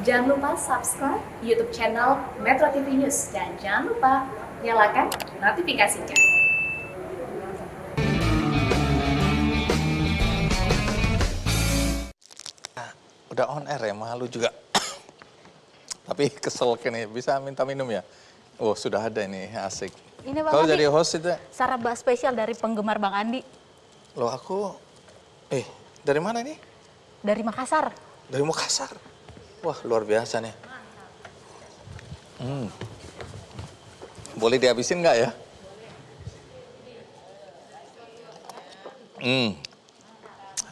Jangan lupa subscribe YouTube channel Metro TV News dan jangan lupa nyalakan notifikasinya. Udah on air ya, malu juga. Tapi kesel nih, bisa minta minum ya? Oh, sudah ada ini, asik. Ini Bang Kalau Andi, jadi host itu, saraba spesial dari penggemar Bang Andi. loh aku, dari mana ini? Dari Makassar. Dari Makassar. Wah, luar biasa nih. Boleh dihabisin nggak ya?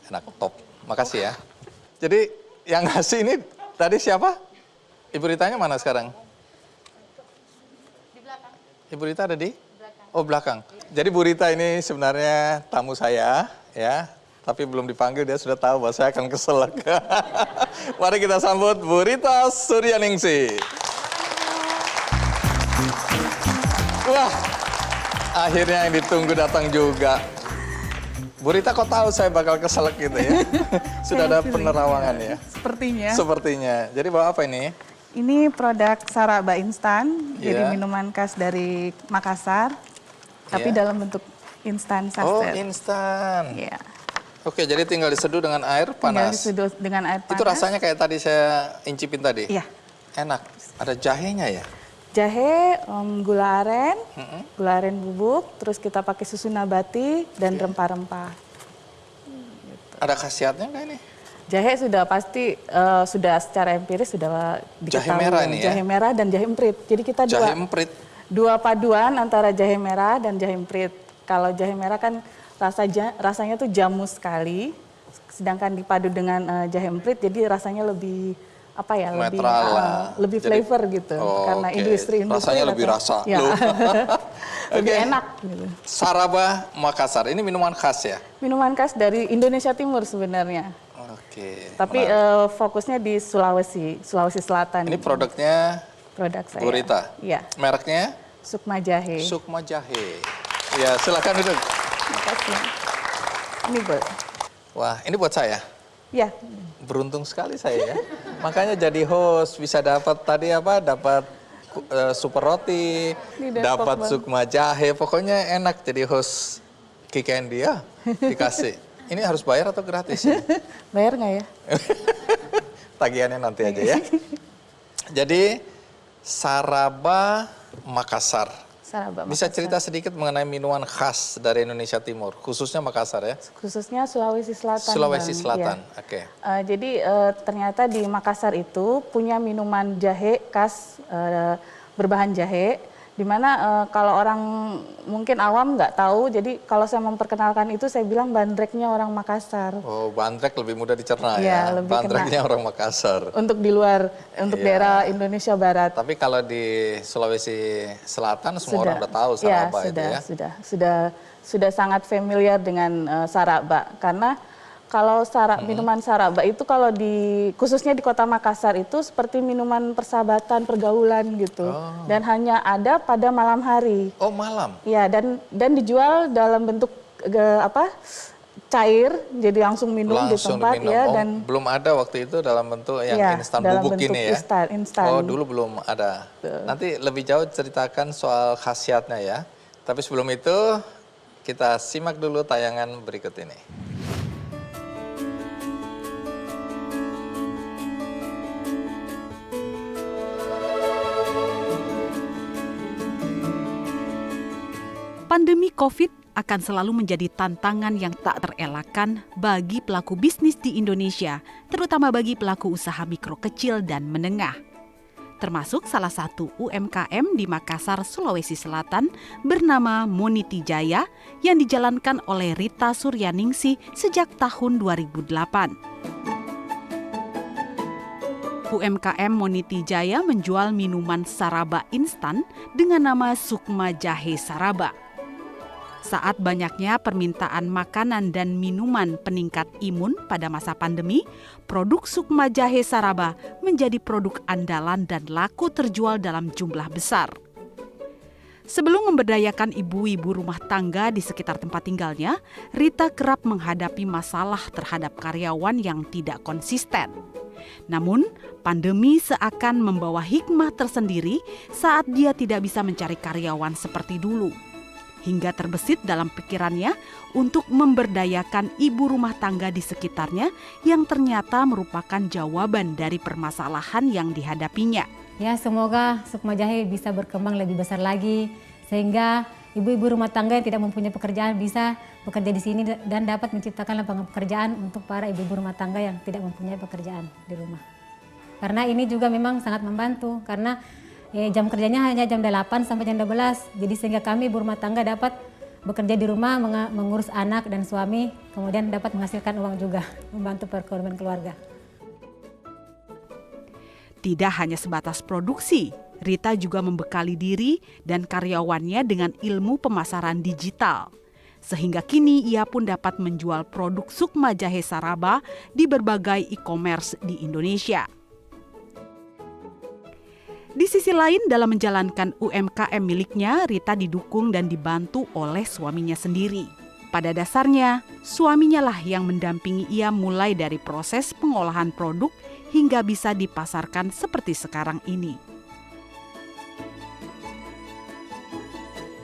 Enak, top. Makasih ya. Jadi yang ngasih ini tadi siapa? Ibu Ritanya mana sekarang? Di belakang. Ibu Rita ada di? Belakang. Oh, belakang. Jadi Bu Rita ini sebenarnya tamu saya, ya. Tapi belum dipanggil, dia sudah tahu bahwa saya akan keselak. Mari kita sambut Bu Rita Suryaningsih. Wah, akhirnya yang ditunggu datang juga. Bu Rita, kok tahu saya bakal keselak gitu ya? Sudah ada penerawangan ya? Sepertinya. Sepertinya. Jadi bawa apa ini? Ini produk saraba instan, Iya. jadi minuman khas dari Makassar, tapi Iya. dalam bentuk instan Oh, saset. instan. Iya. Oke, jadi tinggal diseduh dengan air Tinggal panas. diseduh dengan air panas. Itu rasanya kayak tadi saya incipin tadi? Iya. Enak. Ada jahenya ya? Jahe, gula aren bubuk, terus kita pakai susu nabati dan rempah-rempah. Ada khasiatnya nggak ini? Jahe sudah pasti sudah secara empiris sudah diketahui. Jahe merah ini ya? Jahe merah dan jahe emprit. Jadi kita Jahe emprit. dua paduan antara jahe merah dan jahe emprit. Kalau jahe merah kan rasanya tuh jamu sekali, sedangkan dipadu dengan jahe emprit jadi rasanya lebih apa ya, Netral lah. lebih Jadi- flavor gitu. Karena oke. industri Rasanya lebih rasa. Ya. Loh. Lebih Oke. enak gitu. Saraba Makassar, ini minuman khas ya? Minuman khas dari Indonesia Timur sebenarnya. Oke. Tapi menarik. fokusnya di Sulawesi Selatan. Ini produknya Produk saya. Bu Rita? Iya, Mereknya Sukma Jahe. Sukma Jahe. Ya, silakan duduk. Terima kasih. Ini Bu. Wah, ini buat saya. Ya, Beruntung sekali saya ya. Makanya jadi host bisa dapat tadi apa? Dapat super roti, Ini Depok, dapat Bang. sukma jahe. Pokoknya enak jadi host Ki Candy ya. Dikasih. Ini harus bayar atau gratis ya? bayar nggak ya? Tagihannya nanti aja ya. Jadi Saraba Makassar. Saraba Bisa Makassar. cerita sedikit mengenai minuman khas dari Indonesia Timur, khususnya Makassar ya? Khususnya Sulawesi Selatan. Sulawesi Bang. Selatan, Iya. oke. Jadi ternyata di Makassar itu punya minuman jahe khas berbahan jahe, di mana kalau orang mungkin awam nggak tahu, jadi kalau saya memperkenalkan itu saya bilang bandreknya orang Makassar. Oh, bandrek lebih mudah dicerna Iya, ya. lebih Bandreknya orang Makassar. Untuk di luar, untuk Iya. daerah Indonesia Barat. Tapi kalau di Sulawesi Selatan semua orang udah tahu Saraba itu ya. Sudah sangat familiar dengan saraba, karena kalau minuman saraba itu kalau khususnya di Kota Makassar itu seperti minuman persahabatan, pergaulan gitu, dan hanya ada pada malam hari. Oh, malam. Ya, dan dijual dalam bentuk cair, jadi langsung minum di Langsung tempat diminum. ya, Oh, dan belum ada waktu itu dalam bentuk yang ya, instan dalam bubuk bentuk ini ya. instan. Oh, dulu belum ada. Nanti lebih jauh ceritakan soal khasiatnya ya. Tapi sebelum itu kita simak dulu tayangan berikut ini. Pandemi COVID akan selalu menjadi tantangan yang tak terelakkan bagi pelaku bisnis di Indonesia, terutama bagi pelaku usaha mikro kecil dan menengah. Termasuk salah satu UMKM di Makassar, Sulawesi Selatan bernama Moniti Jaya yang dijalankan oleh Rita Suryaningsih sejak tahun 2008. UMKM Moniti Jaya menjual minuman saraba instan dengan nama Sukma Jahe Saraba. Saat banyaknya permintaan makanan dan minuman peningkat imun pada masa pandemi, produk Sukma Jahe Saraba menjadi produk andalan dan laku terjual dalam jumlah besar. Sebelum memberdayakan ibu-ibu rumah tangga di sekitar tempat tinggalnya, Rita kerap menghadapi masalah terhadap karyawan yang tidak konsisten. Namun, pandemi seakan membawa hikmah tersendiri saat dia tidak bisa mencari karyawan seperti dulu. Hingga terbesit dalam pikirannya untuk memberdayakan ibu rumah tangga di sekitarnya yang ternyata merupakan jawaban dari permasalahan yang dihadapinya. Ya, semoga Sukma Jahe bisa berkembang lebih besar lagi sehingga ibu-ibu rumah tangga yang tidak mempunyai pekerjaan bisa bekerja di sini dan dapat menciptakan lapangan pekerjaan untuk para ibu-ibu rumah tangga yang tidak mempunyai pekerjaan di rumah. Karena ini juga memang sangat membantu karena jam kerjanya hanya jam 8 sampai jam 12. Jadi sehingga kami ibu rumah tangga dapat bekerja di rumah, mengurus anak dan suami, kemudian dapat menghasilkan uang juga, membantu perekonomian keluarga. Tidak hanya sebatas produksi, Rita juga membekali diri dan karyawannya dengan ilmu pemasaran digital. Sehingga kini ia pun dapat menjual produk Sukma Jahe Saraba di berbagai e-commerce di Indonesia. Di sisi lain, dalam menjalankan UMKM miliknya, Rita didukung dan dibantu oleh suaminya sendiri. Pada dasarnya, suaminya lah yang mendampingi ia mulai dari proses pengolahan produk hingga bisa dipasarkan seperti sekarang ini.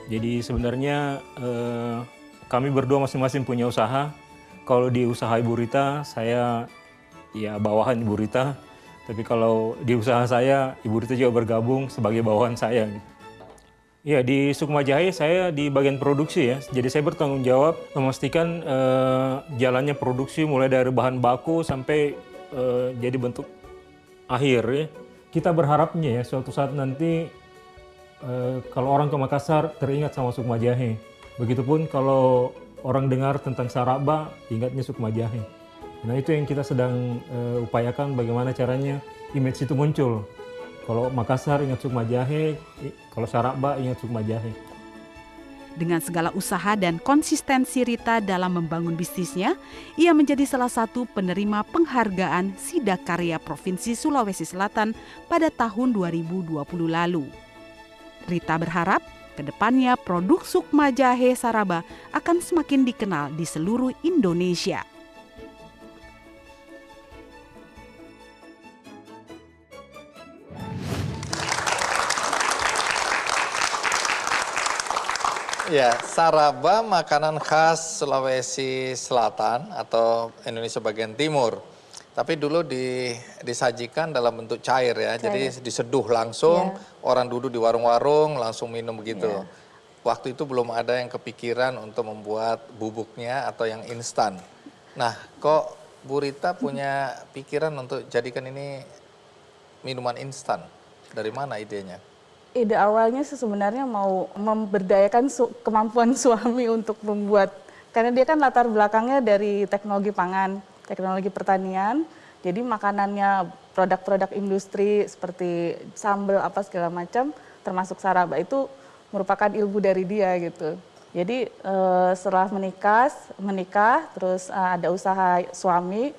Jadi sebenarnya kami berdua masing-masing punya usaha. Kalau di usaha Ibu Rita, saya ya bawahan Ibu Rita. Tapi kalau di usaha saya, Ibu Rita juga bergabung sebagai bawahan saya. Ya, di Sukma Jahe saya di bagian produksi ya. Jadi saya bertanggung jawab memastikan jalannya produksi mulai dari bahan baku sampai jadi bentuk akhir ya. Kita berharapnya ya suatu saat nanti kalau orang ke Makassar teringat sama Sukma Jahe. Begitupun kalau orang dengar tentang Saraba, ingatnya Sukma Jahe. Nah itu yang kita sedang upayakan bagaimana caranya image itu muncul. Kalau Makassar ingat Sukma Jahe, kalau Saraba ingat Sukma Jahe. Dengan segala usaha dan konsistensi Rita dalam membangun bisnisnya, ia menjadi salah satu penerima penghargaan Sidakarya Provinsi Sulawesi Selatan pada tahun 2020 lalu. Rita berharap ke depannya produk Sukma Jahe Saraba akan semakin dikenal di seluruh Indonesia. Ya, Saraba makanan khas Sulawesi Selatan atau Indonesia bagian timur. Tapi dulu disajikan dalam bentuk cair ya, jadi diseduh langsung, orang duduk di warung-warung langsung minum begitu. Waktu itu belum ada yang kepikiran untuk membuat bubuknya atau yang instan. Nah, kok Bu Rita punya pikiran untuk jadikan ini minuman instan? Dari mana idenya? Ide awalnya sebenarnya mau memberdayakan kemampuan suami untuk membuat, karena dia kan latar belakangnya dari teknologi pangan, teknologi pertanian, jadi makanannya produk-produk industri seperti sambal apa segala macam, termasuk Saraba itu merupakan ilmu dari dia gitu. Jadi setelah menikah, terus ada usaha suami,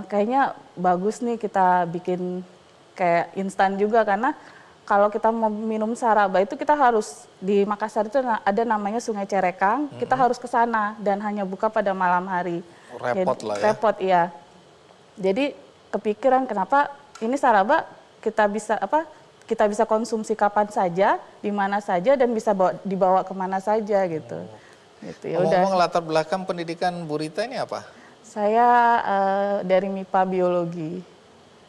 kayaknya bagus nih kita bikin kayak instan juga karena kalau kita mau minum Saraba itu kita harus di Makassar itu ada namanya Sungai Cerekang, kita harus ke sana dan hanya buka pada malam hari. Repot jadi, lah ya. Repot iya. Jadi kepikiran kenapa ini Saraba kita bisa konsumsi kapan saja, di mana saja dan bisa dibawa kemana saja gitu. Gitu ya udah. Ngomong latar belakang pendidikan Bu Rita ini apa? Saya dari MIPA Biologi.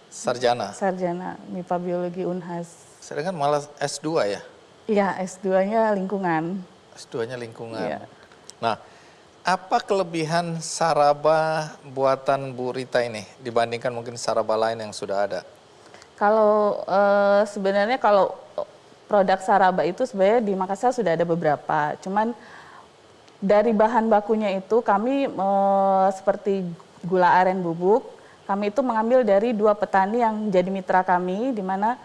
Sarjana. Sarjana MIPA Biologi Unhas. Sedangkan malah S2 ya? Iya, S2-nya lingkungan. S2-nya lingkungan. Iya. Nah, apa kelebihan Saraba buatan Bu Rita ini dibandingkan mungkin Saraba lain yang sudah ada? Kalau sebenarnya kalau produk Saraba itu sebenarnya di Makassar sudah ada beberapa. Cuman dari bahan bakunya itu kami seperti gula aren bubuk, kami itu mengambil dari 2 petani yang jadi mitra kami, di mana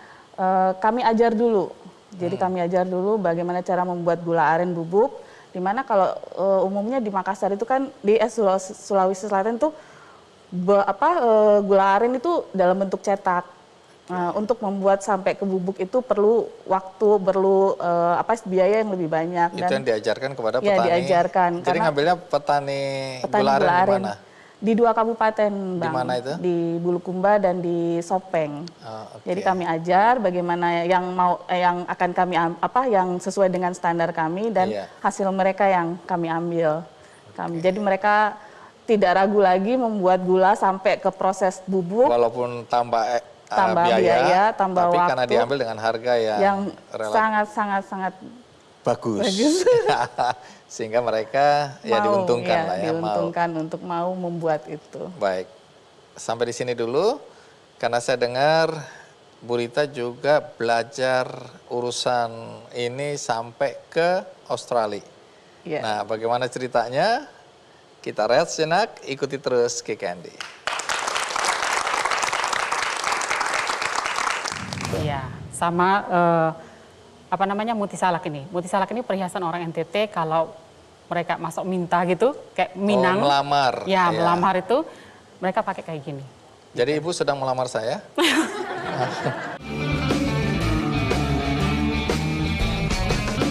kami ajar dulu. Jadi kami ajar dulu bagaimana cara membuat gula aren bubuk, di mana kalau umumnya di Makassar itu kan di Sulawesi Selatan tuh gula aren itu dalam bentuk cetak. untuk membuat sampai ke bubuk itu perlu waktu, perlu biaya yang lebih banyak. Itu yang diajarkan kepada petani. Ya, diajarkan. Jadi ngambilnya petani gula aren di mana? Di 2 kabupaten, Bang. Di mana itu? Di Bulukumba dan di Sopeng. Okay. Jadi kami ajar bagaimana yang akan kami yang sesuai dengan standar kami dan hasil mereka yang kami ambil. Jadi mereka tidak ragu lagi membuat gula sampai ke proses bubuk. Walaupun tambah biaya, tambah tapi waktu. karena diambil dengan harga yang sangat bagus. Sehingga mereka diuntungkan lah ya. Diuntungkan untuk mau membuat itu. Baik, sampai di sini dulu. Karena saya dengar Bu Rita juga belajar urusan ini sampai ke Australia. Yeah. Nah, bagaimana ceritanya? Kita rehat sejenak, ikuti terus Kick Candy. Iya, sama mutisalak ini. Mutisalak ini perhiasan orang NTT kalau mereka masuk minta gitu, kayak Minang. Melamar. Ya, melamar itu mereka pakai kayak gini. Jadi Ibu sedang melamar saya?